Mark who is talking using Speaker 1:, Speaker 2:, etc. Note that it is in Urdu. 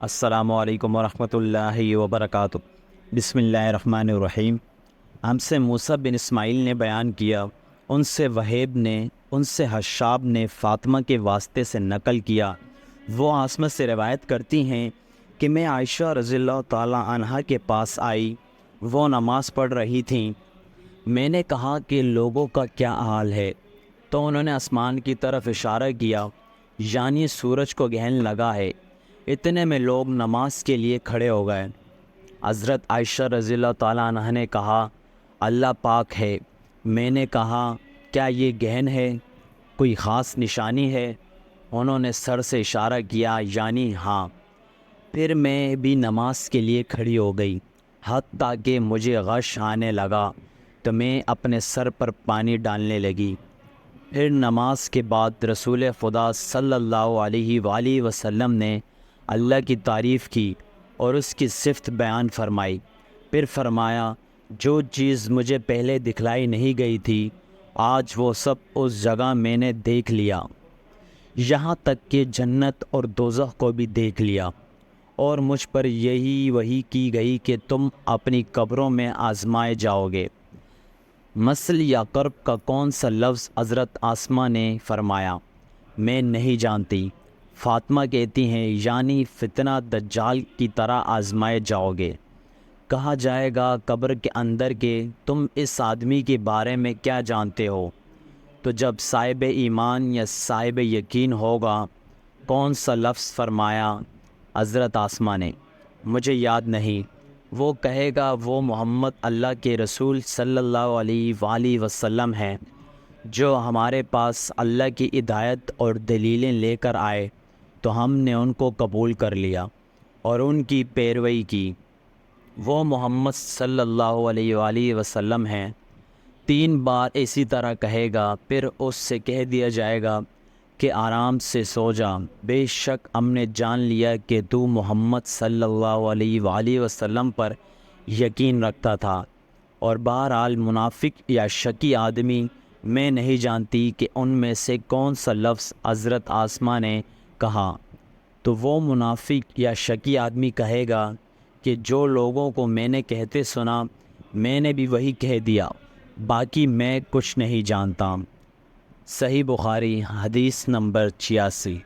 Speaker 1: السلام علیکم ورحمۃ اللہ وبرکاتہ۔ بسم اللہ الرحمن الرحیم۔ ہم سے موسیٰ بن اسماعیل نے بیان کیا، ان سے وہیب نے، ان سے حشاب نے فاطمہ کے واسطے سے نقل کیا۔ وہ عاصمہ سے روایت کرتی ہیں کہ میں عائشہ رضی اللہ تعالیٰ عنہا کے پاس آئی، وہ نماز پڑھ رہی تھیں۔ میں نے کہا کہ لوگوں کا کیا حال ہے؟ تو انہوں نے آسمان کی طرف اشارہ کیا، یعنی سورج کو گرہن لگا ہے۔ اتنے میں لوگ نماز کے لیے کھڑے ہو گئے۔ حضرت عائشہ رضی اللہ تعالیٰ عنہ نے کہا، اللہ پاک ہے۔ میں نے کہا، کیا یہ گرہن ہے؟ کوئی خاص نشانی ہے؟ انہوں نے سر سے اشارہ کیا، یعنی ہاں۔ پھر میں بھی نماز کے لیے کھڑی ہو گئی، حتیٰ کہ مجھے غش آنے لگا تو میں اپنے سر پر پانی ڈالنے لگی۔ پھر نماز کے بعد رسول خدا صلی اللہ علیہ وآلہ وسلم نے اللہ کی تعریف کی اور اس کی صفت بیان فرمائی۔ پھر فرمایا، جو چیز مجھے پہلے دکھلائی نہیں گئی تھی، آج وہ سب اس جگہ میں نے دیکھ لیا، یہاں تک کہ جنت اور دوزخ کو بھی دیکھ لیا۔ اور مجھ پر یہی وحی کی گئی کہ تم اپنی قبروں میں آزمائے جاؤ گے۔ مسل یا کرب کا کون سا لفظ؟ حضرت آسمہ نے فرمایا، میں نہیں جانتی۔ فاطمہ کہتی ہیں، یعنی فتنہ دجال کی طرح آزمائے جاؤ گے۔ کہا جائے گا قبر کے اندر کہ تم اس آدمی کے بارے میں کیا جانتے ہو؟ تو جب صاحب ایمان یا صاحب یقین ہوگا، کون سا لفظ فرمایا حضرت آسمہ نے؟ مجھے یاد نہیں۔ وہ کہے گا، وہ محمد اللہ کے رسول صلی اللہ علیہ وآلہ وسلم ہیں، جو ہمارے پاس اللہ کی ہدایت اور دلیلیں لے کر آئے تو ہم نے ان کو قبول کر لیا اور ان کی پیروی کی۔ وہ محمد صلی اللہ علیہ وآلہ وسلم ہیں۔ 3 بار اسی طرح کہے گا، پھر اس سے کہہ دیا جائے گا کہ آرام سے سو جا، بے شک ہم نے جان لیا کہ تو محمد صلی اللہ علیہ وآلہ وسلم پر یقین رکھتا تھا۔ اور بہرحال منافق یا شکی آدمی، میں نہیں جانتی کہ ان میں سے کون سا لفظ حضرت آسمہ نے کہا۔ تو وہ منافق یا شکی آدمی کہے گا کہ جو لوگوں کو میں نے کہتے سنا، میں نے بھی وہی کہہ دیا، باقی میں کچھ نہیں جانتا۔ صحیح بخاری حدیث نمبر 86۔